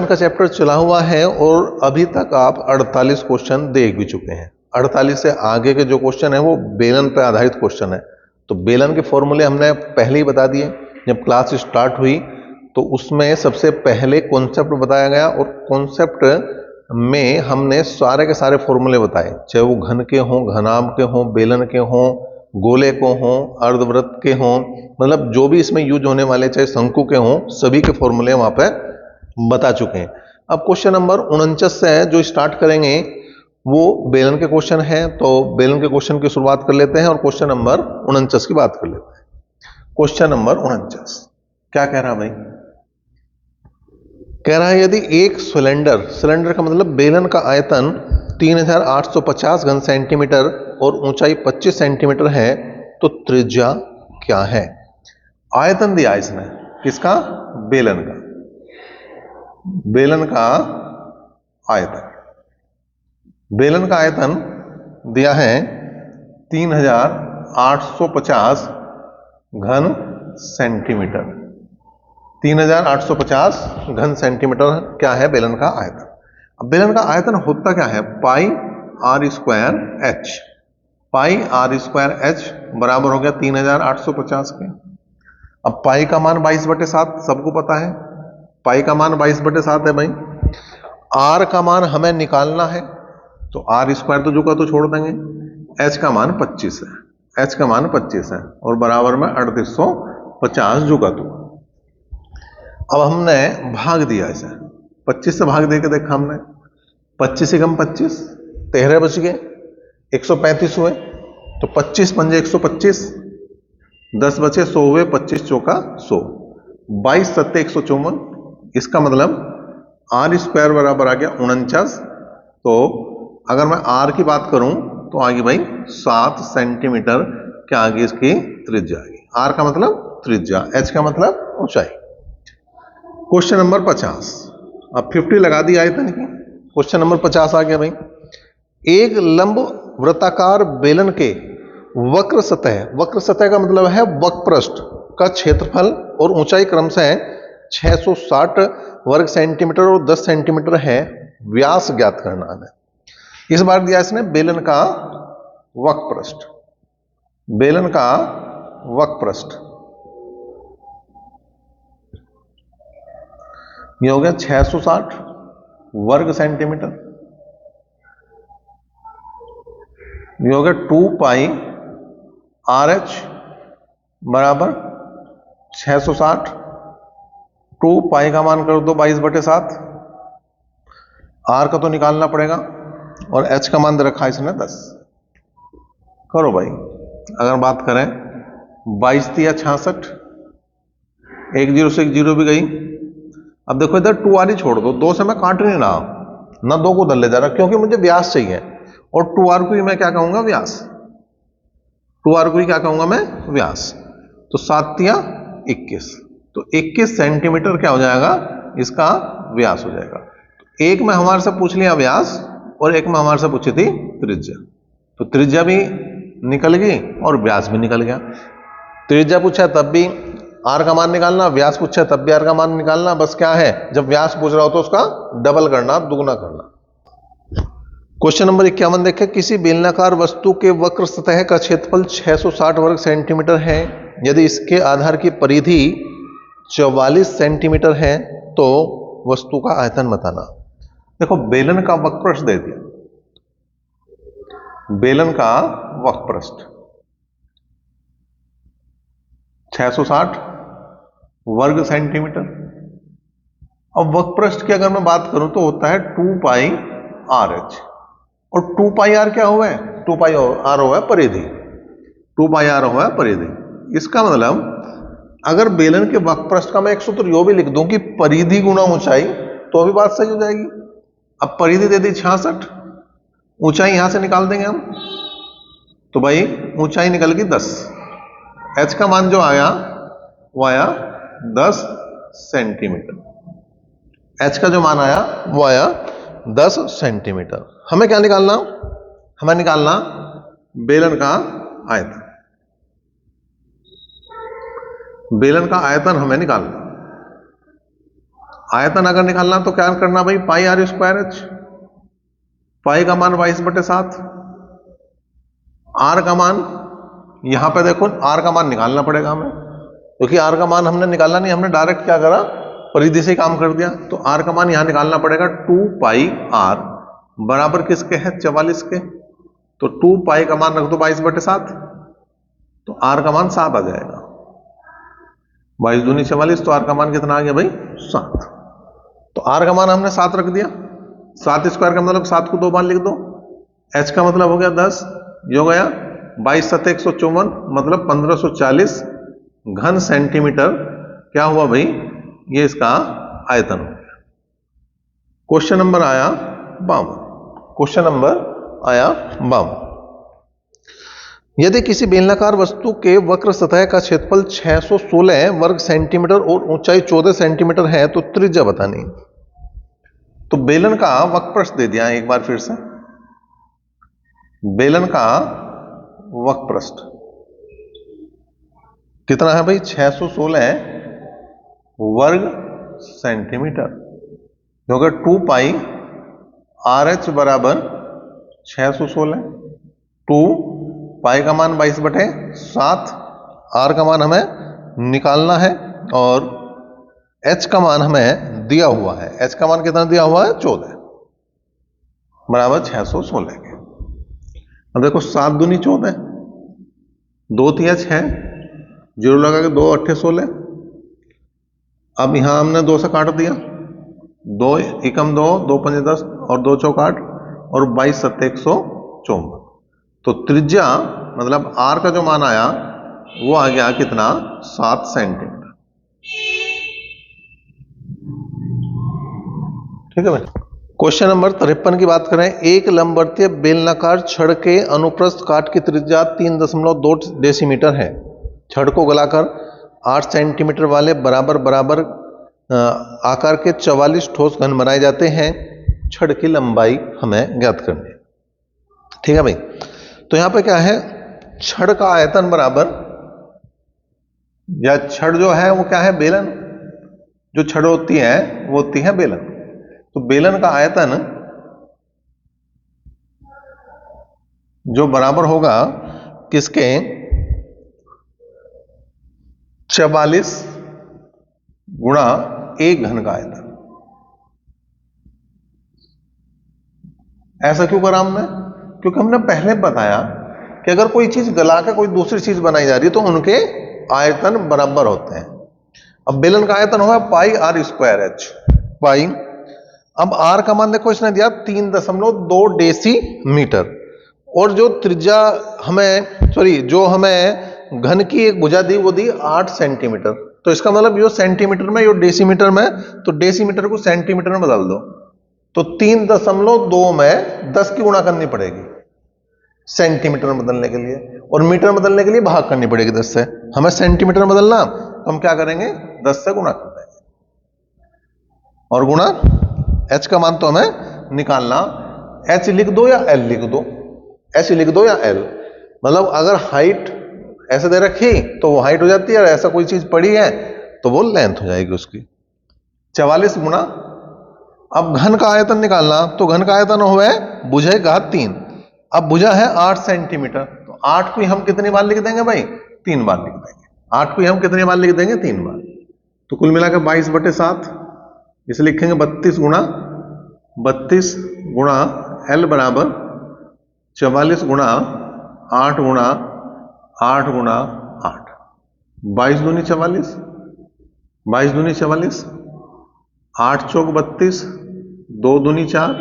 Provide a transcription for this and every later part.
का चैप्टर चला हुआ है और अभी तक आप 48 क्वेश्चन देख भी चुके हैं। 48 से आगे के जो क्वेश्चन है वो बेलन पर आधारित क्वेश्चन है। तो बेलन के फॉर्मूले हमने पहले ही बता दिए। जब क्लास स्टार्ट हुई तो उसमें सबसे पहले कॉन्सेप्ट बताया गया और कॉन्सेप्ट में हमने सारे के सारे फॉर्मूले बताए, चाहे वो घन के हों, घनाभ के हों, बेलन के हों, गोले को हों, अर्धवृत्त के हों, मतलब जो भी इसमें यूज होने वाले चाहे शंकु के हों, सभी के फॉर्मूले वहां पे बता चुके हैं। अब क्वेश्चन नंबर 49 से जो स्टार्ट करेंगे वो बेलन के क्वेश्चन है। तो बेलन के क्वेश्चन की शुरुआत कर लेते हैं और क्वेश्चन नंबर 49 की बात कर लेते हैं। क्वेश्चन नंबर 49 क्या कह रहा है भाई? कह रहा है यदि एक सिलेंडर का मतलब बेलन का आयतन 3850 घन सेंटीमीटर और ऊंचाई 25 सेंटीमीटर है तो त्रिज्या क्या है? आयतन दिया इसने, किसका? बेलन का। बेलन का आयतन, बेलन का आयतन दिया है 3850 घन सेंटीमीटर। 3850 घन सेंटीमीटर क्या है बेलन का आयतन। अब बेलन का आयतन होता क्या है? Pi R square H. Pi R square H बराबर हो गया 3850 के। अब पाई का मान 22/7 सबको पता है, पाई का मान 22/7 है भाई। आर का मान हमें निकालना है तो आर स्क्वायर तो जो का तो छोड़ देंगे, एच का मान 25 है, एच का मान 25 है और बराबर में 3850 जो का तो। अब हमने भाग दिया इसे, 25 से भाग दे के देखा हमने, 25 से कम 25, 13 बच गए, 135 हुए तो 25 पंजे 125, 10 बचे 100 हुए, 25 चौका 100, 22 सत्ते 154। इसका मतलब आर स्क्वायर बराबर आ गया 49। तो अगर मैं आर की बात करूं तो आगे भाई 7 सेंटीमीटर क्या आगे इसकी त्रिज्या आएगी। आर का मतलब त्रिज्या, एच का मतलब ऊंचाई। क्वेश्चन नंबर 50, अब 50 लगा दी आयतन की। क्वेश्चन नंबर 50 आ गया भाई। एक लंब वृत्ताकार बेलन के वक्र सतह का मतलब है वक्रपृष्ठ का क्षेत्रफल और ऊंचाई क्रमशः 660 वर्ग सेंटीमीटर और 10 सेंटीमीटर है, व्यास ज्ञात करना है। इस बार दिया इसने बेलन का वक्रपृष्ठ, बेलन का वक्रपृष्ठ ये हो गया 660 वर्ग सेंटीमीटर, ये हो गया 2 पाई आर एच बराबर 660, 2 पाई का मान कर दो 22/7, आर का तो निकालना पड़ेगा और एच का मान दे रखा है इसने 10। करो भाई, अगर बात करें 22 या 66, एक जीरो से एक जीरो भी गई। अब देखो इधर 2 आर ही छोड़ दो, 2 से मैं काट नहीं रहा ना, 2 को उधर ले जा रहा क्योंकि मुझे व्यास चाहिए और 2 आर को ही मैं क्या कहूंगा? व्यास। 2 आर को ही क्या कहूंगा मैं? व्यास। तो 7 या 21, तो 21 सेंटीमीटर क्या हो जाएगा? इसका व्यास हो जाएगा। तो एक में हमारे से पूछ लिया व्यास और एक में हमारे से पूछी थी त्रिज्या, तो त्रिज्या भी निकल गई और व्यास भी निकल गया। त्रिज्या पूछा तब भी आर का मान निकालना, व्यास पूछा तब भी आर का मान निकालना। बस क्या है, जब व्यास पूछ रहा हो तो उसका डबल करना, दुगना करना। क्वेश्चन नंबर 51 देखें, किसी बेलनाकार वस्तु के वक्र सतह का क्षेत्रफल 660 वर्ग सेंटीमीटर है, यदि इसके आधार की परिधि 44 सेंटीमीटर है तो वस्तु का आयतन बताना। देखो बेलन का वक्रपृष्ठ दे दिया, बेलन का वक्रपृष्ठ 660 वर्ग सेंटीमीटर। अब वक्रपृष्ठ की अगर मैं बात करूं तो होता है 2 पाई आर एच, और 2 पाई आर क्या हुआ है? 2 पाई आर हुआ है परिधि, 2 पाई आर हुआ है परिधि। इसका मतलब अगर बेलन के वक्रपृष्ठ का मैं एक सूत्र यो भी लिख दूं कि परिधि गुणा ऊंचाई, तो भी बात सही हो जाएगी। अब परिधि दे दी 66, ऊंचाई यहां से निकाल देंगे हम, तो भाई ऊंचाई निकल गई 10, एच का मान जो आया वो आया 10 सेंटीमीटर, एच का जो मान आया वो आया 10 सेंटीमीटर। हमें क्या निकालना? हमें निकालना बेलन का आयतन, बेलन का आयतन हमें निकालना। आयतन अगर निकालना तो क्या करना भाई, पाई आर स्क्वायर एच। पाई का मान 22/7, आर का मान यहां पे देखो, आर का मान निकालना पड़ेगा हमें, क्योंकि आर का मान हमने निकालना नहीं, हमने डायरेक्ट क्या करा, परिधि से काम कर दिया। तो आर का मान यहां निकालना पड़ेगा, 2 पाई आर बराबर किसके है, 44 के। तो 2 पाई का मान रख दो 22/7, तो आर का मान 7 आ जाएगा। 22 दूनी 44, तो आर का मान कितना आ गया भाई, 7। तो आर का मान हमने 7 रख दिया। 7 स्क्वायर का मतलब 7 को 2 बार लिख दो। एच का मतलब हो गया 10, जो गया 22 7 154, मतलब 1540 घन सेंटीमीटर क्या हुआ भाई, ये इसका आयतन हो गया। क्वेश्चन नंबर आया 52। क्वेश्चन नंबर आया 52। यदि किसी बेलनाकार वस्तु के वक्र सतह का क्षेत्रफल 616 वर्ग सेंटीमीटर और ऊंचाई 14 सेंटीमीटर है तो त्रिज्या बतानी। तो बेलन का वक्र पृष्ठ दे दिया एक बार फिर से। बेलन का वक्र पृष्ठ कितना है भाई, 616 वर्ग सेंटीमीटर, जो कि 2 पाई आर एच बराबर 616। 2 पाई का मान 22/7, आर का मान हमें निकालना है और एच का मान हमें दिया हुआ है। एच का मान कितना दिया हुआ है, 14 बराबर 616 के। अब देखो 7 दूनी 14, 2 तिया 6, 0 लगा के 2 8 16। अब यहां हमने 2 से काट दिया, 2 एकम 2, 2 पंजे 10 और 2 चौक 8 और 22 7 154। तो त्रिज्या मतलब आर का जो मान आया वो आ गया कितना, 7 सेंटीमीटर। ठीक है भाई। क्वेश्चन नंबर 53 की बात करें। एक लंबवर्तीय बेलनाकार छड़ के अनुप्रस्थ काट की त्रिज्या 3.2 डेसीमीटर है। छड़ को गलाकर 8 सेंटीमीटर वाले बराबर बराबर आकार के 44 ठोस घन बनाए जाते हैं। छड़ की लंबाई हमें ज्ञात करनी है। ठीक है भाई। तो यहां पे क्या है, छड़ का आयतन बराबर, या छड़ जो है वो क्या है, बेलन। जो छड़ होती है वो होती है बेलन। तो बेलन का आयतन जो बराबर होगा किसके, 44 गुणा 1 घन का आयतन। ऐसा क्यों करा हमने, क्योंकि हमने पहले बताया कि अगर कोई चीज गला के कोई दूसरी चीज बनाई जा रही है तो उनके आयतन बराबर होते हैं। अब बेलन का आयतन होगा पाई आर स्क्वायर एच। पाई, अब आर का मान देखो इसने दिया 3.2 डेसीमीटर, और जो त्रिज्या हमें, जो हमें घन की एक भुजा दी वो दी 8 सेंटीमीटर। तो इसका मतलब यो सेंटीमीटर में, यो डेसीमीटर में, तो डेसीमीटर को सेंटीमीटर में बदल दो। तो 3.2 में 10 की गुणा करनी पड़ेगी सेंटीमीटर में बदलने के लिए, और मीटर बदलने के लिए भाग करनी पड़ेगी 10 से। हमें सेंटीमीटर में बदलना, तो हम क्या करेंगे, 10 से गुणा कर देंगे और गुणा एच का मान तो हमें निकालना। एच लिख दो या एल लिख दो, एच लिख दो या एल, मतलब अगर हाइट ऐसे दे रखी तो वो हाइट हो जाती है, और ऐसा कोई चीज पड़ी है तो वो लेंथ हो जाएगी उसकी। 44 गुणा, अब घन का आयतन निकालना, तो घन का आयतन हुआ है भुजा का 3। अब भुजा है 8 सेंटीमीटर, तो 8 को हम कितनी बार लिख देंगे भाई, 3 बार लिख देंगे। 8 को हम कितनी बार लिख देंगे, 3 बार। तो कुल मिलाकर 22/7, इसे लिखेंगे 32 गुणा एल बराबर 44 गुणा 8 गुणा 8 गुणा 8, 22 दूनी 44, 22 दूनी 44, 8 चौक 32, 2 दूनी 4,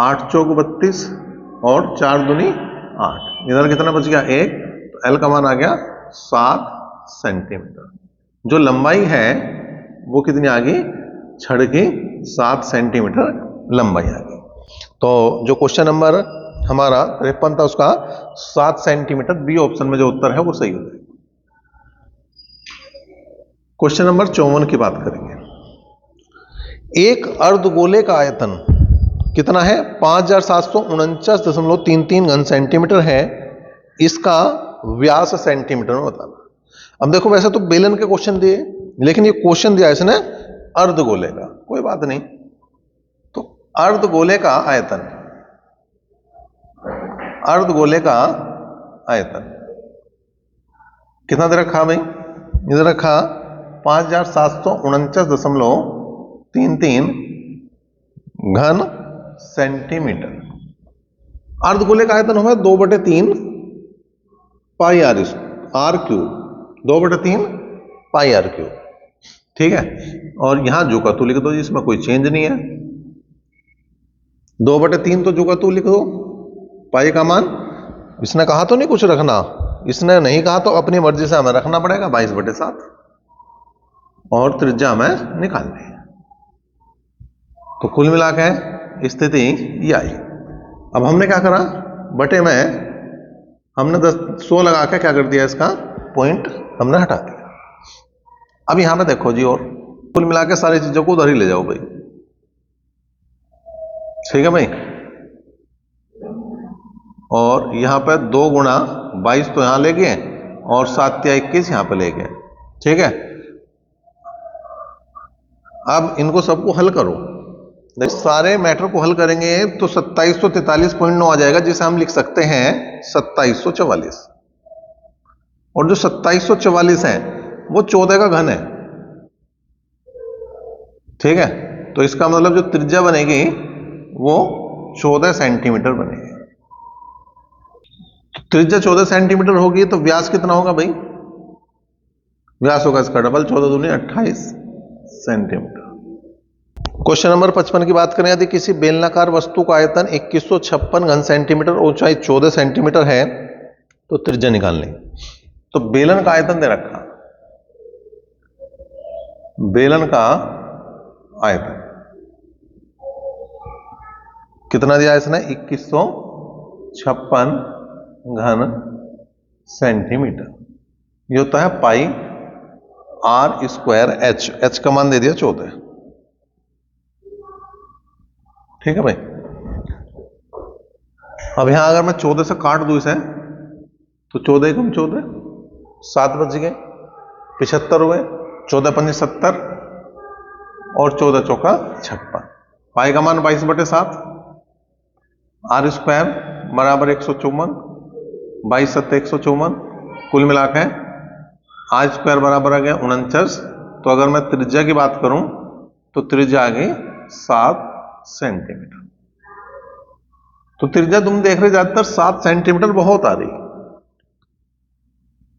8 चौक 32 और 4 दूनी 8। इधर कितना बच गया, 1। तो एल का मान आ गया 7 सेंटीमीटर। जो लंबाई है वो कितनी आ गई, छड़ की 7 सेंटीमीटर लंबाई आ गई। तो जो क्वेश्चन नंबर हमारा 53 था उसका 7 सेंटीमीटर, बी ऑप्शन में जो उत्तर है वो सही हो जाएगा। क्वेश्चन नंबर 54 की बात करेंगे। एक अर्धगोले का आयतन कितना है, 5749.33 घन सेंटीमीटर है। इसका व्यास सेंटीमीटर में बताना। अब देखो वैसे तो बेलन के क्वेश्चन दिए, लेकिन ये क्वेश्चन दिया इसने अर्धगोले का, कोई बात नहीं। तो अर्धगोले का आयतन, अर्धगोले का आयतन कितना दे रखा भाई? इधर रखा 5749.33 घन सेंटीमीटर। अर्धगोले का आयतन होगा 2/3 pi R cube, 2/3 pi R cube, ठीक है। और यहां जो का तू लिख दो, इसमें कोई चेंज नहीं है। 2/3 तो जो का तू लिख दो, पाई का मान इसने कहा तो नहीं कुछ रखना, इसने नहीं कहा तो अपनी मर्जी से हमें रखना पड़ेगा 22/7, और त्रिज्या हमें निकालनी है। तो कुल मिला के स्थिति ये आई। अब हमने क्या करा, बटे में हमने 100 लगा के क्या कर दिया, इसका पॉइंट हमने हटा दिया। अब यहां पे देखो जी, और कुल मिला के सारी चीजों को उधर ही ले जाओ भाई, ठीक है भाई। और यहां पे 2 गुणा 22 तो यहां ले गए, और 7 या 21 यहां पे ले गए, ठीक है। अब इनको सबको हल करो, सारे मैटर को हल करेंगे तो 2743.9 आ जाएगा, जिसे हम लिख सकते हैं 2744। और जो 2744 है वो 14 का घन है, ठीक है। तो इसका मतलब जो त्रिज्या बनेगी वो 14 सेंटीमीटर बनेगी। तो त्रिज्या 14 सेंटीमीटर होगी तो व्यास कितना होगा भाई? व्यास होगा इसका डबल, 14 दूनी 28 सेंटीमीटर। क्वेश्चन नंबर 55 की बात करें, यदि किसी बेलनाकार वस्तु का आयतन 2156 घन सेंटीमीटर, ऊंचाई 14 सेंटीमीटर है तो त्रिज्या निकालनी। तो बेलन का आयतन दे रखा, बेलन का आयतन कितना दिया इसने? 2156 घन सेंटीमीटर। ये होता है pi R square H, H का मान दे दिया 14, ठीक है भाई। अब यहां अगर मैं 14 से काट दूं इसे, तो 14 कम 14, 7 बच गए, 75 हुए, 14 पंजे 70, और 14 चौका 56। पाई का मान 22/7, आर स्क्वायर बराबर 154, 22 7 154, कुल मिलाकर आर स्क्वायर बराबर आ गया 49। तो अगर मैं त्रिज्या की बात करूं तो त्रिज्या आ गई 7 सेंटीमीटर। तो त्रिज्या तुम देख रहे ज्यादातर 7 सेंटीमीटर बहुत आ रही,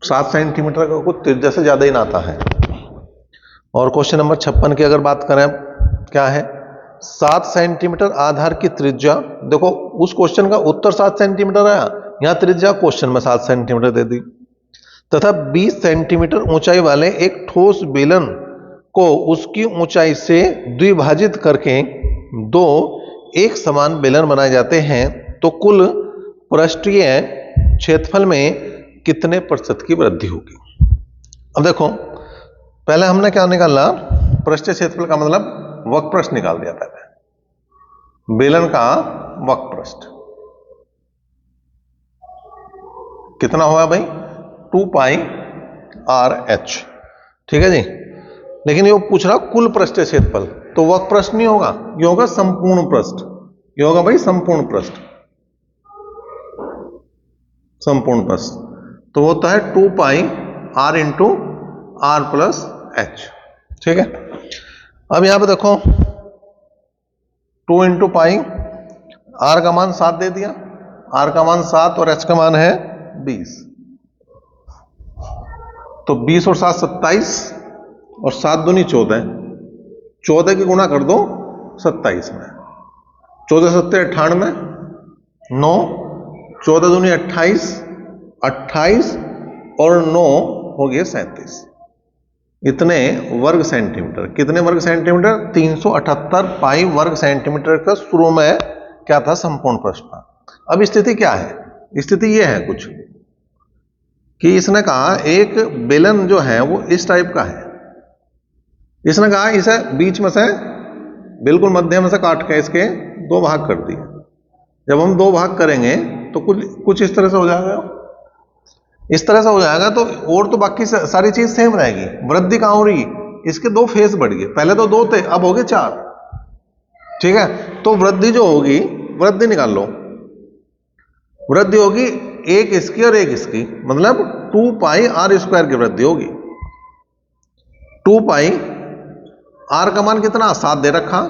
7 सेंटीमीटर का कुछ त्रिज्या से ज्यादा ही नाता है। और क्वेश्चन नंबर 56 की अगर बात करें, क्या है? 7 सेंटीमीटर आधार की त्रिज्या, देखो उस क्वेश्चन का उत्तर 7 सेंटीमीटर आया, यहां त्रिज्या क्वेश्चन में 7 सेंटीमीटर दे दी, तथा 20 सेंटीमीटर ऊंचाई वाले एक ठोस बेलन को उसकी ऊंचाई से द्विभाजित करके 2 एक समान बेलन बनाए जाते हैं, तो कुल पृष्ठीय क्षेत्रफल में कितने प्रतिशत की वृद्धि होगी? अब देखो, पहले हमने क्या निकाला, पृष्ठीय क्षेत्रफल का मतलब वक्रपृष्ठ निकाल दिया पहले, बेलन का वक्रपृष्ठ कितना होगा भाई? 2 पाई आर एच, ठीक है जी। लेकिन ये पूछ रहा कुल पृष्ठीय क्षेत्रफल, तो वक्रपृष्ठ नहीं होगा, ये होगा संपूर्ण पृष्ठ, ये होगा भाई संपूर्ण पृष्ठ, संपूर्ण पृष्ठ। तो होता है 2 pi R into R plus H, ठीक है। अब यहां पे देखो 2 इंटू पाई, आर का मान 7 दे दिया, आर का मान 7 और एच का मान है 20, तो 20 और 7 27, और 7 दूनी 14, 14 की गुणा कर दो 27 में, 14 7 98, 9, 14 दूनी 28, 28 और 9 हो गए 37, इतने वर्ग सेंटीमीटर। कितने वर्ग सेंटीमीटर? 378 पाई वर्ग सेंटीमीटर का शुरू में क्या था? संपूर्ण पृष्ठ था। अब स्थिति क्या है? स्थिति यह है कुछ कि इसने कहा एक बेलन जो है वो इस टाइप का है, इसने कहा इसे बीच में से बिल्कुल मध्य में से काट के इसके 2 भाग कर दिए। जब हम 2 भाग करेंगे तो कुछ इस तरह से हो जाएगा, इस तरह से हो जाएगा, तो और तो बाकी सारी चीज सेम रहेगी, वृद्धि कहां हो रही? इसके 2 फेस बढ़ गए, पहले तो 2 थे, अब हो गए 4। ठीक है, तो वृद्धि जो होगी, वृद्धि निकाल लो, वृद्धि होगी एक इसकी और एक इसकी, मतलब 2 पाई आर स्क्वायर की वृद्धि होगी। 2 पाई आर का मान कितना 7 दे रखा,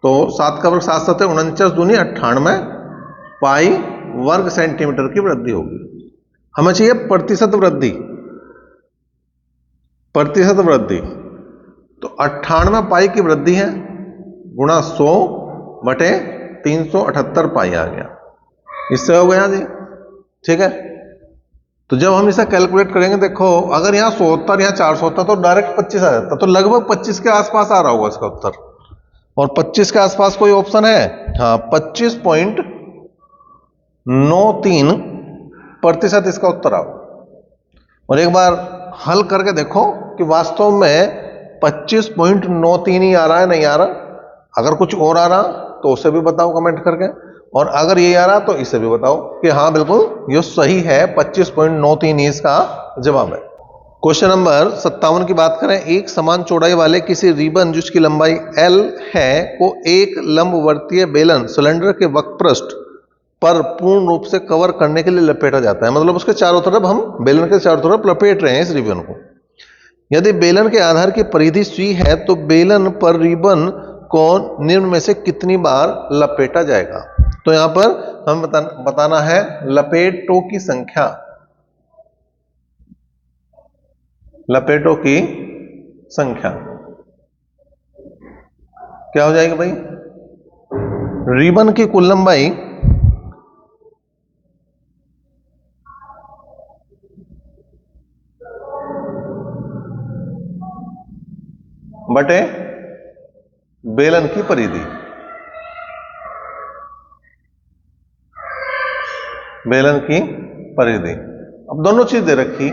तो 7 का वर्ग 7 7 है 49 दूनी 98 पाई वर्ग सेंटीमीटर की वृद्धि होगी। हमें चाहिए प्रतिशत वृद्धि, प्रतिशत वृद्धि, तो 98 पाई की वृद्धि है गुणा 100 बटे 378 पाई आ गया, इससे हो गया जी। ठीक है, तो जब हम इसे कैलकुलेट करेंगे, देखो अगर यहाँ 100 होता और यहाँ 400 होता तो डायरेक्ट 25 आ जाता, तो लगभग 25 के आसपास आ रहा होगा इसका उत्तर। और 25 के आसपास कोई ऑप्शन है? हाँ, 25.93% इसका उत्तर आओ। और एक बार हल करके देखो कि वास्तव में 25.93 ही आ रहा है, नहीं आ रहा। अगर कुछ और आ रहा तो उसे भी बताओ कमेंट करके, और अगर ये आ रहा तो इसे भी बताओ कि हाँ बिल्कुल ये सही है, 25.93 इसका जवाब है। क्वेश्चन नंबर 57 की बात करें, एक समान चौड़ाई वाले किसी रिबन जिसकी लंबाई L है को एक लंबवर्तीय बेलन सिलेंडर के वक्रपृष्ठ पर पूर्ण रूप से कवर करने के लिए लपेटा जाता है, मतलब उसके चारों तरफ हम बेलन के चारों तरफ लपेट रहे हैं इस रिबन को। यदि बेलन के आधार की परिधि C है तो बेलन पर रिबन को निम्न में से कितनी बार लपेटा जाएगा? तो यहां पर हम बताना है लपेटों की संख्या, लपेटों की संख्या क्या हो जाएगी भाई? रिबन की कुल लंबाई बटे बेलन की परिधि, बेलन की परिधि। अब दोनों चीज दे रखी,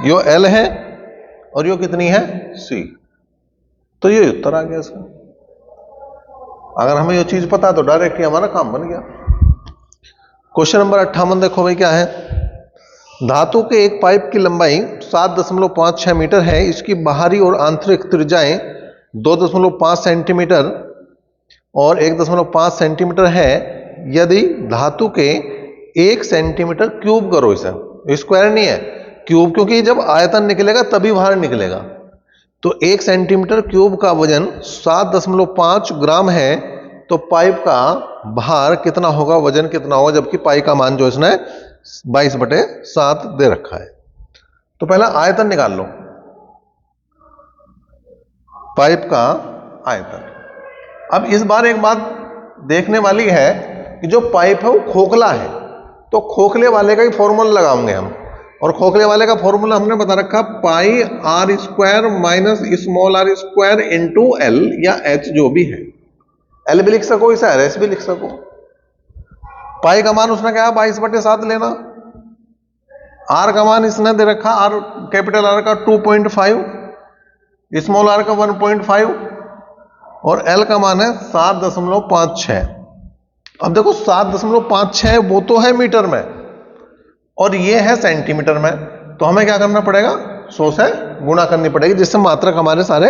यो L है और यो कितनी है C, तो ये उत्तर आ गया इसका। अगर हमें ये चीज पता है तो डायरेक्ट ही हमारा काम बन गया। क्वेश्चन नंबर 58 देखो भाई क्या है, धातु के एक पाइप की लंबाई 7.56 मीटर है, इसकी बाहरी और आंतरिक त्रिज्याएं 2.5 सेंटीमीटर और 1.5 सेंटीमीटर है। यदि धातु के 1 सेंटीमीटर क्यूब करो, इसे स्क्वायर नहीं है क्यूब, क्योंकि जब आयतन निकलेगा तभी बाहर निकलेगा, तो 1 सेंटीमीटर क्यूब का वजन 7.5 ग्राम है, तो पाइप का भार कितना होगा, वजन कितना होगा, जबकि पाइप का मान जो इसने 22/7 दे रखा है। तो पहला आयतन निकाल लो, पाइप का आयतन। अब इस बार एक बात देखने वाली है कि जो पाइप है वो खोखला है, तो खोखले वाले का ही फॉर्मूला लगाएंगे हम, और खोखले वाले का फॉर्मूला हमने बता रखा pi R square minus small R square into L या एच जो भी है। एल भी लिख सको, इसे आर एस भी लिख सको। पाई का मान उसने कहा 22/7 लेना, आर का मान इसने दे रखा, आर कैपिटल आर का 2.5, स्मॉल आर का 1.5 और एल का मान है 7.56। अब देखो 7.56 वो तो है मीटर में और ये है सेंटीमीटर में, तो हमें क्या करना पड़ेगा, 100 से गुणा करनी पड़ेगी, जिससे मात्रक हमारे सारे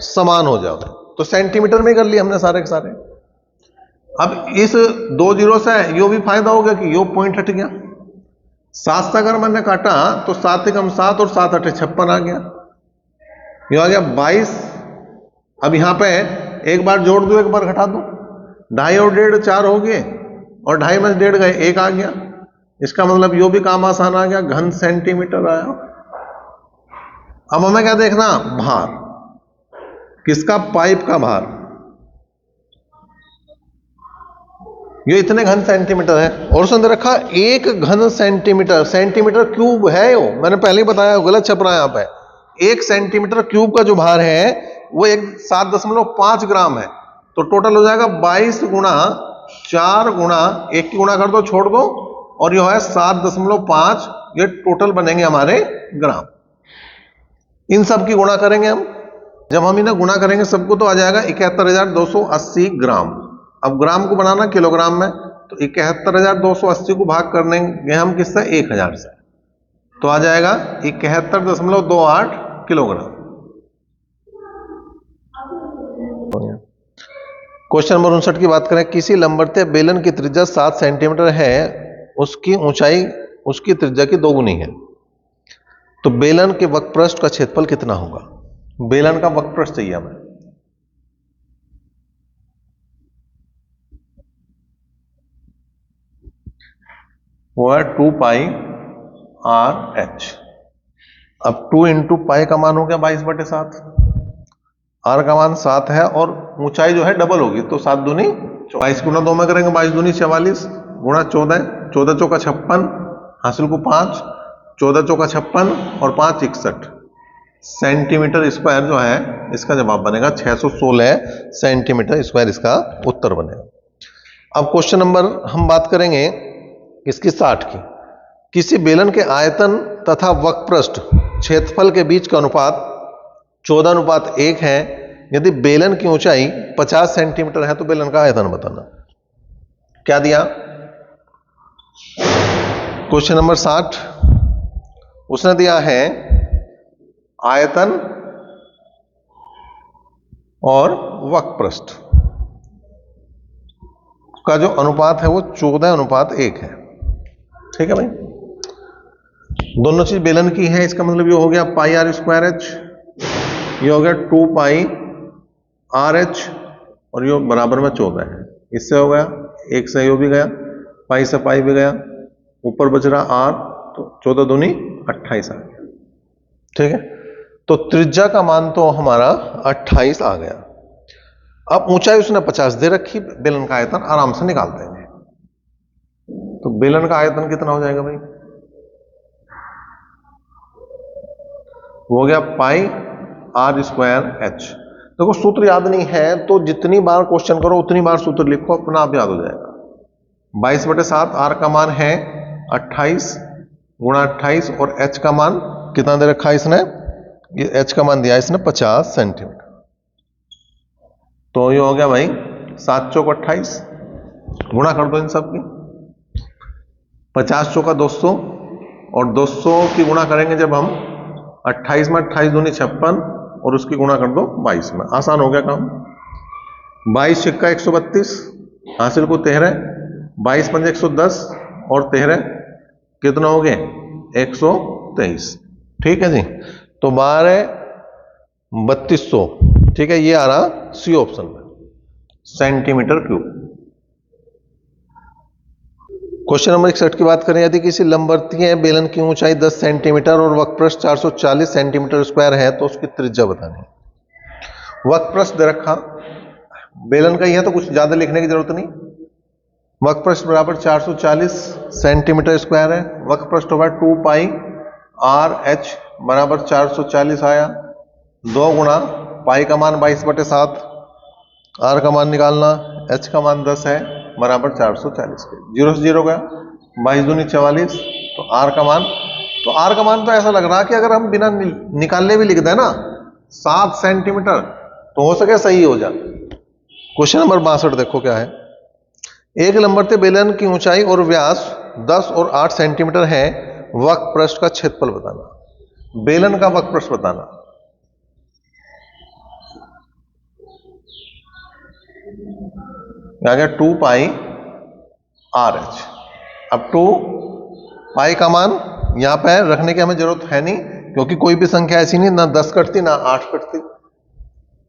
समान हो जाए। तो सेंटीमीटर में कर लिए हमने सारे के सारे। अब इस 2 जीरो से यो भी फायदा हो गया कि यो पॉइंट हट गया, 7 से अगर मैंने काटा तो 7 कम 7 और 7 8 56 आ गया, ये आ गया 22। अब यहां पे एक बार जोड़ दो एक बार घटा दो, 2.5 और 1.5 4 हो गए और 2.5 में 1.5 गए 1 आ गया, इसका मतलब यो भी काम आसान आ गया, घन सेंटीमीटर आया। अब हमें क्या देखना, भार, किसका, पाइप का भार, ये इतने घन सेंटीमीटर है और उसने रखा 1 घन सेंटीमीटर, सेंटीमीटर क्यूब है यो, मैंने पहले ही बताया, गलत छप रहा है यहाँ पे। 1 सेंटीमीटर क्यूब का जो भार है वो 7.5 ग्राम है, तो टोटल हो जाएगा 22 गुणा 4 गुणा 1 की गुणा कर दो छोड़ दो, और यह है 7.5, ये टोटल बनेंगे हमारे ग्राम। इन सब की गुणा करेंगे हम, जब हम इन्हें गुणा करेंगे सबको तो आ जाएगा 71,280 ग्राम। अब ग्राम को बनाना किलोग्राम में, तो 71,280 को भाग करेंगे हम किससे, 1000 से, तो आ जाएगा 71.28 किलोग्राम। क्वेश्चन नंबर 59 की बात करें, किसी लंबवतीय बेलन की त्रिज्या 7 सेंटीमीटर है, उसकी ऊंचाई उसकी त्रिज्या की 2 गुनी है, तो बेलन के वक्रपृष्ठ का क्षेत्रफल कितना होगा? बेलन का वक्रपृष्ठ चाहिए हमें। वो है 2 पाई आर एच। अब 2 इंटू पाई का मान हो गया 22/7, आर का मान 7 है और ऊंचाई जो है डबल होगी, तो 7 दूनी 22 गुना 2 में करेंगे, 22 दूनी 44 गुणा 14, 14 चौका 56, हासिल को 5, 14 चौका 56 और 5 61 सेंटीमीटर स्क्वायर जो है इसका जवाब बनेगा। 616 सेंटीमीटर स्क्वायर इसका उत्तर बनेगा। अब क्वेश्चन नंबर हम बात करेंगे इसकी 60 की। किसी बेलन के आयतन तथा वक्रपृष्ठ क्षेत्रफल के बीच का अनुपात 14:1 है। यदि बेलन की ऊंचाई 50 सेंटीमीटर है तो बेलन का आयतन बताना। क्या दिया? क्वेश्चन नंबर 60 उसने दिया है आयतन और वक्रपृष्ठ का जो अनुपात है वो 14:1 है। ठीक है भाई, दोनों चीज बेलन की है, इसका मतलब ये हो गया पाई आर स्क्वायर एच, ये हो गया 2 पाई आर एच और ये बराबर में 14 है। इससे हो गया, एक से यो भी गया, पाई से पाई भी गया, ऊपर बच रहा आर, तो 14 दूनी 28 आ गया। ठीक है, तो त्रिज्या का मान तो हमारा 28 आ गया। अब ऊंचाई उसने 50 दे रखी, बेलन का आयतन आराम से निकाल देंगे। तो बेलन का आयतन कितना हो जाएगा भाई? वो हो गया पाई आर स्क्वायर एच। देखो सूत्र याद नहीं है तो जितनी बार क्वेश्चन करो उतनी बार सूत्र लिखो, अपना आप याद हो जाएगा। 22/7 आर का मान है 28 गुणा 28 और एच का मान कितना दे रखा है इसने? ये एच का मान दिया इसने 50 सेंटीमीटर। तो ये हो गया भाई 7 चौक 28, गुणा कर दो इन सब की, 50 चौका 200 और 200 की गुणा करेंगे जब हम 28 में, 28 दूनी 56 और उसकी गुणा कर दो 22 में। आसान हो गया काम। 22 छिक्का 132, हासिल को 13, 22 पंजे 110 और 13 कितना हो गए? 123। ठीक है जी, तो 12 3200। ठीक है, ये आ रहा सी ऑप्शन में, सेंटीमीटर क्यूब। क्वेश्चन नंबर 61 की बात करें, यदि किसी लंबवतीय बेलन की ऊंचाई 10 सेंटीमीटर और वक्रपृष्ठ 440 सेंटीमीटर स्क्वायर है तो उसकी त्रिज्या बतानी। वक्रपृष्ठ दे रखा, बेलन का ही है तो कुछ ज्यादा लिखने की जरूरत नहीं। वक्रपृष्ठ बराबर 440 सेंटीमीटर स्क्वायर है, वक्रपृष्ठ होगा 2 पाई आर एच बराबर 440 आया, 2 गुणा पाई का मान 22/7, आर का मान निकालना, एच का मान 10 है बराबर 440 के, 0 से 0 गया, 22 दूनी 44, तो आर का मान, तो ऐसा लग रहा कि अगर हम बिना निकालने भी लिख दें ना 7 सेंटीमीटर तो हो सके सही हो जाए। क्वेश्चन नंबर 62 देखो क्या है। एक लंबवतीय बेलन की ऊंचाई और व्यास 10 और 8 सेंटीमीटर है, वक्रपृष्ठ का क्षेत्रफल बताना। बेलन का वक्रपृष्ठ बताना। आ गया 2 पाई आर एच। अब 2 पाई का मान यहां पे रखने की हमें जरूरत है नहीं, क्योंकि कोई भी संख्या ऐसी नहीं, ना 10 कटती ना 8 कटती,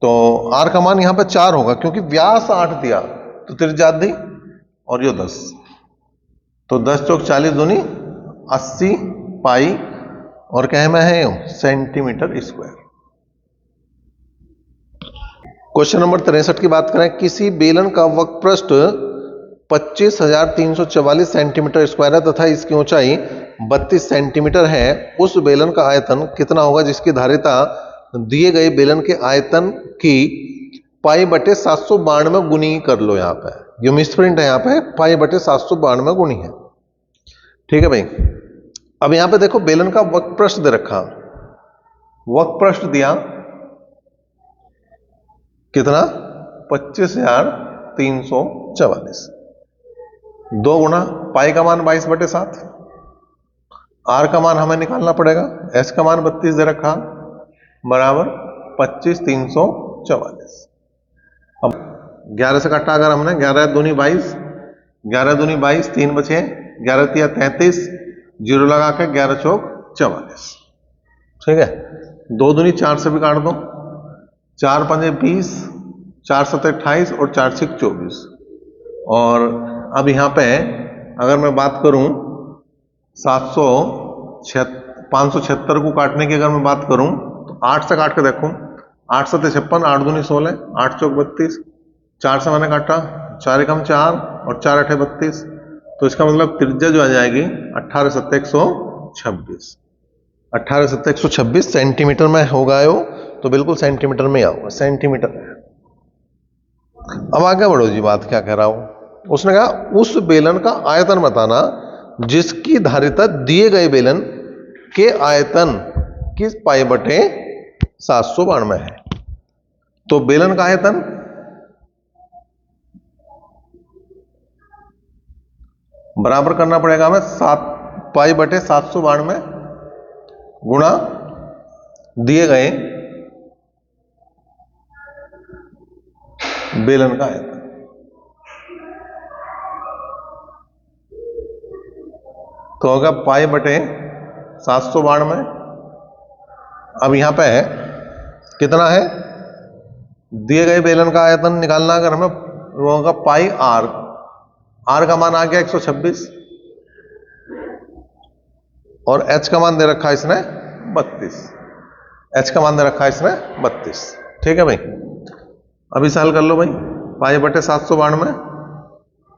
तो आर का मान यहां पे 4 होगा, क्योंकि व्यास 8 दिया तो त्रिज्या दी और ये 10, तो 10 चौक 40 दूनी 80 पाई और कहे में है सेंटीमीटर स्क्वायर। क्वेश्चन नंबर 63 की बात करें, किसी बेलन का वक्रपृष्ठ 25,344 सेंटीमीटर स्क्वायर है तथा इसकी ऊंचाई 32 सेंटीमीटर है, उस बेलन का आयतन कितना होगा जिसकी धारिता दिए गए बेलन के आयतन की पाई/792 गुनी कर लो। यहाँ पे ये मिसप्रिंट है, यहाँ पे पाई/792 गुनी है। ठीक है भाई, अब यहां पे देखो बेलन का वक्रपृष्ठ दे रखा, वक्रपृष्ठ दिया कितना? 25,344, 2 गुणा पाई का मान 22/7, आर का मान हमें निकालना पड़ेगा, एस का मान 32 दे रखा बराबर 25,344। अब 11 से काटा अगर हमने, 11 दूनी 22, 11 दूनी 22, 3 बचे, 11 तिया 33, जीरो लगा के 11 चौक 44। ठीक है, 2 दूनी 4 से भी काट दो, 4 पंजे 20, 4 सत्ते 28 और 4 छिक 24। और अब यहाँ पे अगर मैं बात करूं 576 को काटने की अगर मैं बात करूं तो 8 से काट के देखूं, 8 सत्ते 56, 8 दूनी 16, 8 चौक 32, 4 से मैंने काटा, 4 एकम 4 और 4 अठे 32, तो इसका मतलब त्रिज्या जो आ जाएगी 18 सत्ते 126, 18 सत्ते 126 सेंटीमीटर में होगा यो, तो बिल्कुल सेंटीमीटर में आऊंगा, सेंटीमीटर। अब आगे बढ़ो जी, बात क्या कह रहा हूं। उसने कहा उस बेलन का आयतन बताना जिसकी धारिता दिए गए बेलन के आयतन की पाई बटे 792 है। तो बेलन का आयतन बराबर करना पड़ेगा हमें 7 पाई बटे 792 गुणा दिए गए बेलन का आयतन। तो होगा पाई बटे 792। अब यहां पे है कितना है, दिए गए बेलन का आयतन निकालना अगर हमें, वो होगा पाई आर, आर का मान आ गया 126 और एच का मान दे रखा है इसने 32, एच का मान दे रखा है इसने 32। ठीक है भाई, अभी सवाल कर लो भाई। पाई बटे 792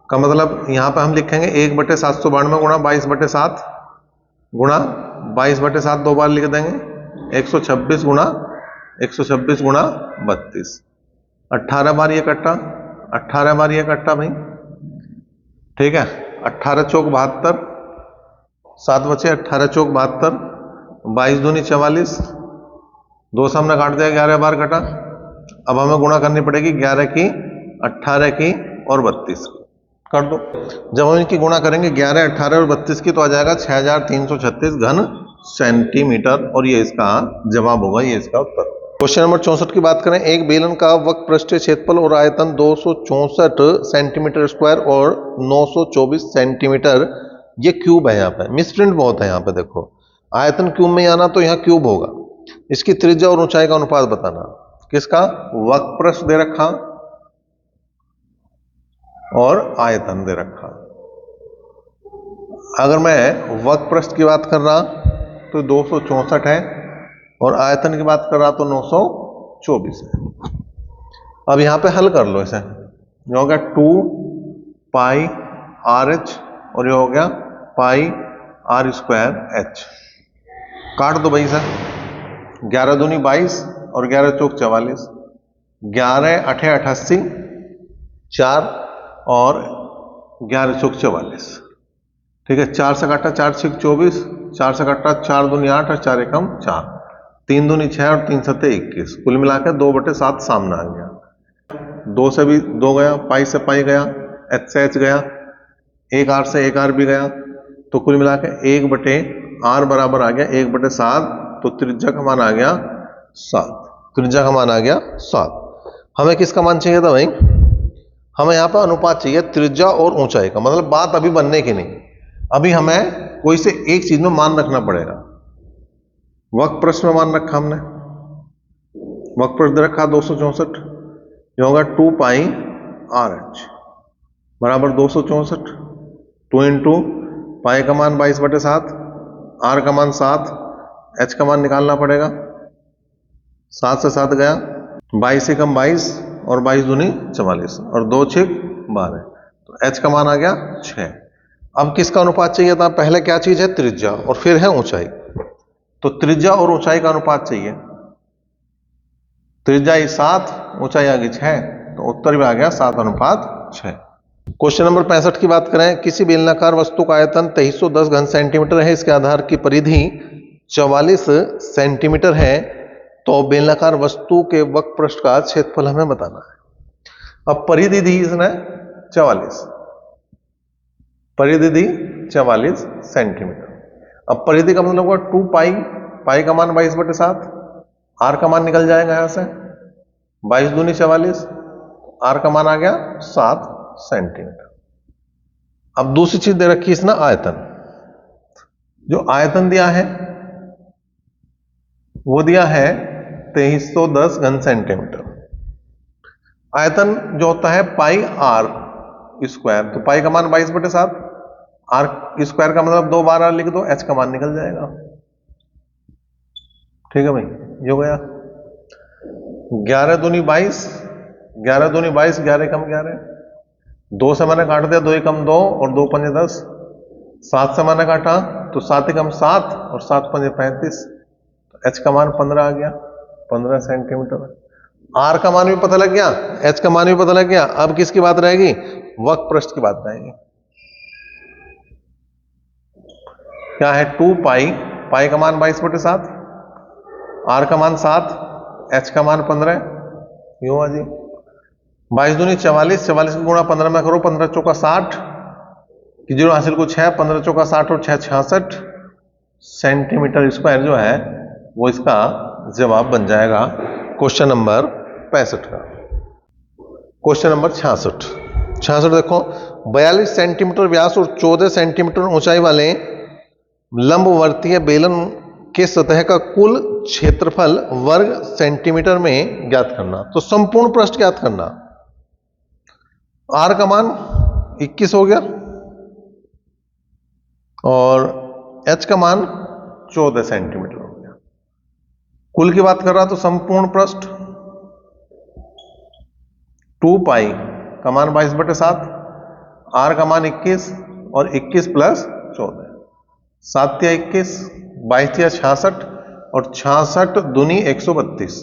का मतलब यहां पे हम लिखेंगे 1 बटे 792 गुणा 22 बटे 7 गुणा 22 बटे 7 दो बार लिख देंगे, 126 गुणा 126 गुणा 32, 18 बार ये कट्टा, 18 बार ये कट्टा भाई। ठीक है, 18 चौक 72, 7 बचे, 18 चौक 72, 22 दूनी 44, 2 से हमने काट दिया, 11 बार कटा। अब हमें गुणा करनी पड़ेगी 11 की, 18 की और 32 की, कर दो। जब हम इनकी गुणा करेंगे 11, 18 और 32 की तो आ जाएगा 6336 घन सेंटीमीटर, और ये इसका जवाब होगा, ये इसका उत्तर। क्वेश्चन नंबर 64 की बात करें, एक बेलन का वक्र पृष्ठीय क्षेत्रफल और आयतन 264 सेंटीमीटर स्क्वायर और 924 सेंटीमीटर, ये क्यूब है। यहाँ पे मिसप्रिंट बहुत है, यहाँ पे देखो आयतन क्यूब में आना तो यहाँ क्यूब होगा। इसकी त्रिज्या और ऊंचाई का अनुपात बताना। किसका, वक्र पृष्ठ दे रखा और आयतन दे रखा। अगर मैं वक्र पृष्ठ की बात कर रहा तो 264 है और आयतन की बात कर रहा तो 924 है। अब यहां पे हल कर लो इसे, ये हो गया 2 पाई आर एच और ये हो गया पाई आर स्क्वायर एच। काट दो भाई इसे, 11 दूनी 22 और 11 चौक 44, 11 अठे 88, 4 और 11 चौक 44। ठीक है, 4 से काटा 4 छिक 24, 4 से काटा 4 दूनी 8 और 4 एकम 4, 3 दूनी 6 और 3 सत्ते 21, कुल मिलाकर 2 बटे 7 सामने आ गया। 2 से भी 2 गया, पाई से पाई गया, एच से एच गया, एक आर से एक आर भी गया, तो कुल मिलाकर 1 बटे आर बराबर आ गया 1 बटे 7, तो त्रिज्या का मान आ गया 7, त्रिज्या का मान आ गया 7। हमें किसका मान चाहिए था भाई, हमें यहाँ पर अनुपात चाहिए त्रिज्या और ऊंचाई का, मतलब बात अभी बनने की नहीं, अभी हमें कोई से एक चीज में मान रखना पड़ेगा। वक्र पृष्ठ में मान रखा हमने, वक्र पृष्ठ रखा 264, ये होगा 2 पाई आर एच बराबर 264, 2 इंटू पाई का मान 22 बटे 7, आर का मान 7, एच का मान निकालना पड़ेगा, 7 से 7 गया, 22 एकम 22 और 22 दूनी 44 और 2 छिक 12, तो एच का मान आ गया 6। अब किसका अनुपात चाहिए था, पहले क्या चीज है, त्रिज्या और फिर है ऊंचाई, तो त्रिज्या और ऊंचाई का अनुपात चाहिए। त्रिज्या 7, ऊंचाई आ गई 6, तो उत्तर भी आ गया 7:6। क्वेश्चन नंबर 65 की बात करें, किसी बेलनाकार वस्तु का आयतन 2310 घन सेंटीमीटर है, इसके आधार की परिधि 44 सेंटीमीटर है, तो बेलनाकार वस्तु के वक्र पृष्ठ का क्षेत्रफल हमें बताना है। अब परिधि दी इसने 44, परिधि दी 44 सेंटीमीटर। अब परिधि का मतलब होगा 2 पाई, पाई का मान 22 बटे 7, आर का मान निकल जाएगा यहां से 22 दूनी 44 आर का मान आ गया 7 सेंटीमीटर। अब दूसरी चीज दे रखी है इसने आयतन। जो आयतन दिया है वो दिया है 2310 घन सेंटीमीटर। आयतन जो होता है पाई आर स्क्वायर, तो पाई का मान 22/7, आर स्क्वायर का मतलब 2 बार आर लिख दो, एच का मान निकल जाएगा। ठीक है भाई, ये हो गया 11 दूनी 22, 11 दूनी 22, 11 कम 11, 2 से मैंने काट दिया, 2 कम 2 और 2 पंजे 10, 7 से मैंने काटा तो 7 कम 7 और 7 पंजे 35, तो एच का मान 15 आ गया, 15 सेंटीमीटर। आर का मान भी पता लग गया, एच का मान भी पता लग गया। अब किसकी बात रहेगी? वक्र पृष्ठ की बात रहेगी। क्या है? 2 पाई, पाई का मान 22/7, आर का मान 7, एच का मान 15, यो जी 22 दूनी 44, 44 को गुणा 15 में करो, 15 चौका 60 की जीरो हासिल को 6, 15 चौका 60 और 6 66 सेंटीमीटर स्क्वायर जो है वो इसका जवाब बन जाएगा क्वेश्चन नंबर 65 का। क्वेश्चन नंबर 66 देखो, 42 सेंटीमीटर व्यास और 14 सेंटीमीटर ऊंचाई वाले लंबवर्तीय बेलन के सतह का कुल क्षेत्रफल वर्ग सेंटीमीटर में ज्ञात करना। तो संपूर्ण पृष्ठ ज्ञात करना। आर का मान 21 हो गया और एच का मान 14 सेंटीमीटर हो गया। कुल की बात कर रहा तो संपूर्ण पृष्ठ 2 पाई का मान 22/7, आर का मान 21 और 21 प्लस 14, 7 या 21, 22 या 66 और 66 दूनी 132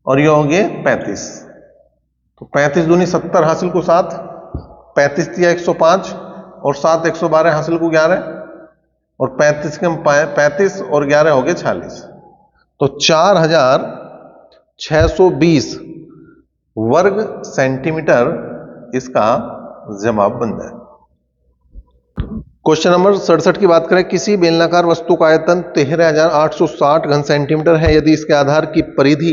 और ये हो गए 35। तो 35 दूनी 70 हासिल को 7, 35 या 105 और 7 112 हासिल को 11 और 35 के 35 और 11 हो गए 46। तो 4620 वर्ग सेंटीमीटर इसका जवाब बन जाए। क्वेश्चन नंबर 67 की बात करें, किसी बेलनाकार वस्तु का आयतन 13,860 घन सेंटीमीटर है। यदि इसके आधार की परिधि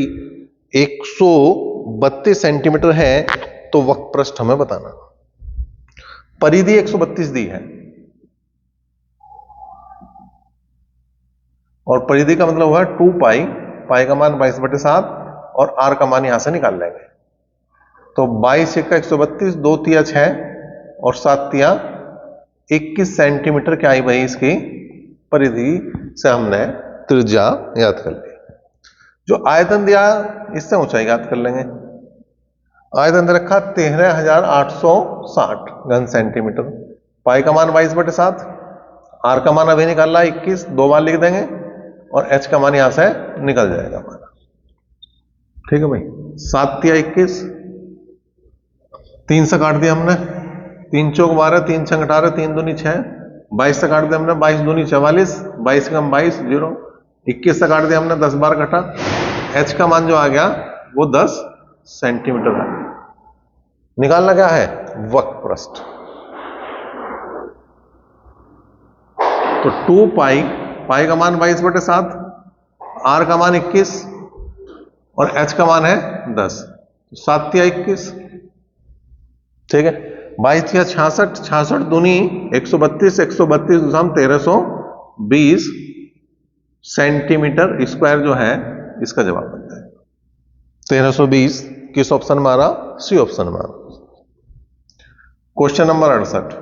132 सेंटीमीटर है तो वक्र पृष्ठ हमें बताना। परिधि 132 दी है और परिधि का मतलब हुआ 2 पाई, पाई का मान 22/7 और आर का मान यहां से निकाल लेंगे। तो 22 का 132, 2 तिया 6 और 7 तिया 21 सेंटीमीटर क्या आई भाई इसकी परिधि से हमने त्रिज्या याद कर ली। जो आयतन दिया इससे ऊंचाई याद कर लेंगे। आयतन दे रखा 13,860 घन सेंटीमीटर, पाई का मान 22/7, आर का मान अभी निकाल रहा 21, 2 बार लिख देंगे और एच का मान यहां से निकल जाएगा हमारा। ठीक है भाई, 7 तिया 21, 3 से काट दिया हमने, 3 चौक 12, 3 छंग 18, 3 दूनी 6, 22 से काट दिया हमने, 22 दूनी 44, 22 कम 22 0, 21 से काट दिया हमने, 10 बार कटा, एच का मान जो आ गया वो 10 सेंटीमीटर है। निकालना क्या है? वक्र पृष्ठ। तो 2 पाई, पाई का मान 22/7, आर का मान 21 और एच का मान है 10, 7 या 21। ठीक है, 22 या 66, 66 दूनी 132, 132 दूसरा 1320 सेंटीमीटर स्क्वायर जो है इसका जवाब बन जाएगा 1320। किस ऑप्शन में आ रहा? सी ऑप्शन में आ रहा। क्वेश्चन नंबर 68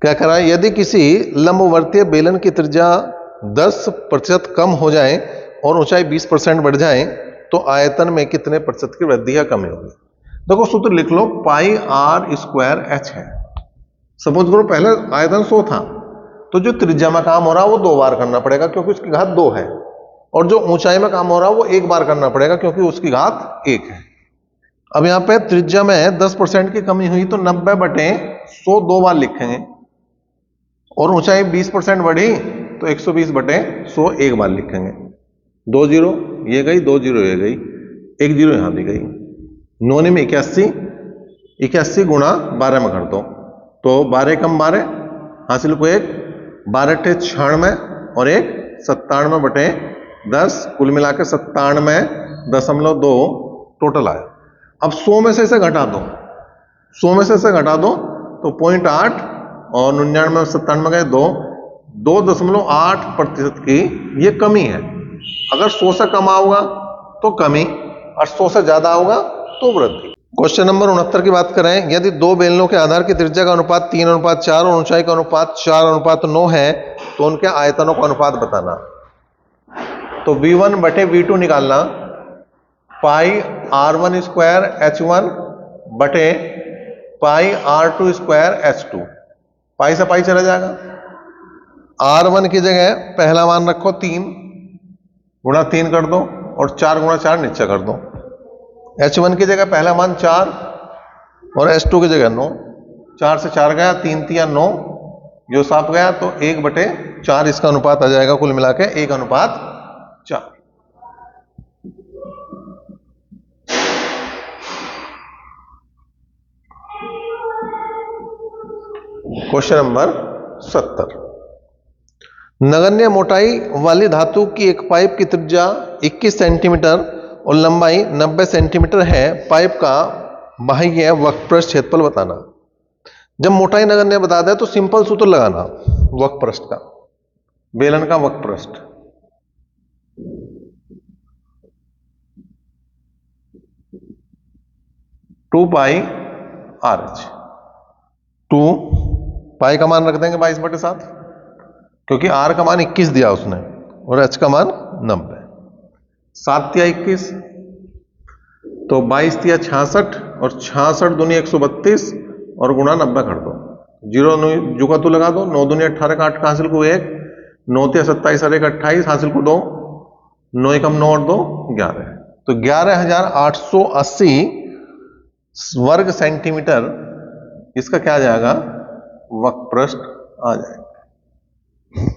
क्या कह रहा है, यदि किसी लंबवर्तीय बेलन की त्रिज्या 10% कम हो जाए और ऊंचाई 20% बढ़ जाए तो आयतन में कितने प्रतिशत की वृद्धि या कमी होगी? देखो सूत्र लिख लो, पाई आर स्क्वायर एच है। सपोज करो पहले आयतन 100 था तो जो त्रिज्या में काम हो रहा है वो 2 बार करना पड़ेगा क्योंकि उसकी घात 2 है, और जो ऊंचाई में काम हो रहा है वो 1 बार करना पड़ेगा क्योंकि उसकी घात 1 है। अब यहां पे त्रिज्या में 10% की कमी हुई तो 90/100 2 बार लिखेंगे, और ऊंचाई 20% बढ़ी तो 120/100 1 बार लिखेंगे। 2 जीरो ये गई, 2 जीरो ये गई, 1 जीरो यहां भी गई। 9 में 81, 81 गुणा 12 में कर दो तो 12 कम 12 हासिल को 1, 12 टे 96 और 1 97/10, कुल मिलाकर 97.2 टोटल आया। अब 100 में से इसे घटा दो, 100 में से इसे घटा दो तो 0.8 और 99 में 97 गए 2.8% की ये कमी है। अगर 100 से कम होगा तो कमी और 100 से ज्यादा होगा तो वृद्धि। क्वेश्चन नंबर 69 की बात करें, यदि दो बेलनों के आधार की त्रिज्या का अनुपात 3:4 और ऊंचाई का अनुपात 4:9 है तो उनके आयतनों का अनुपात बताना। तो V1 बटे V2 निकालना, पाई R1 स्क्वायर H1 बटे पाई R2 स्क्वायर H2, पाई से पाई चला जाएगा। R1 की जगह पहला मान रखो 3 गुणा 3 कर दो और 4 गुणा 4 नीचे कर दो। H1 की जगह पहला मान 4 और H2 की जगह 9, 4 से 4 गया, 3 3 9, जो साफ गया तो 1/4 इसका अनुपात आ जाएगा, कुल मिला के 1:4। क्वेश्चन नंबर 70, नगण्य मोटाई वाली धातु की एक पाइप की त्रिज्या 21 सेंटीमीटर और लंबाई 90 सेंटीमीटर है। पाइप का बाह्य वक्रपृष्ठ क्षेत्रफल बताना। जब मोटाई नगण्य बता दे तो सिंपल सूत्र लगाना वक्रपृष्ठ का, बेलन का वक्रपृष्ठ। टू पाई RH, 2 पाई का मान रख देंगे 22/7 क्योंकि R का मान 21 दिया उसने और H का मान 90। 7 तिया 21 तो 22 तिया 66 और 66 दूनी 132 और गुणा 90 कर दो। 0 जू का तू लगा दो, 9 दूनी 18 का 8 का हासिल को 1, 9 तिया 27 और 1 28 हासिल को 2, 9 एकम 9 और 2 11, तो 11,880 वर्ग सेंटीमीटर इसका क्या आ जाएगा, वक्रपृष्ठ आ जाएगा।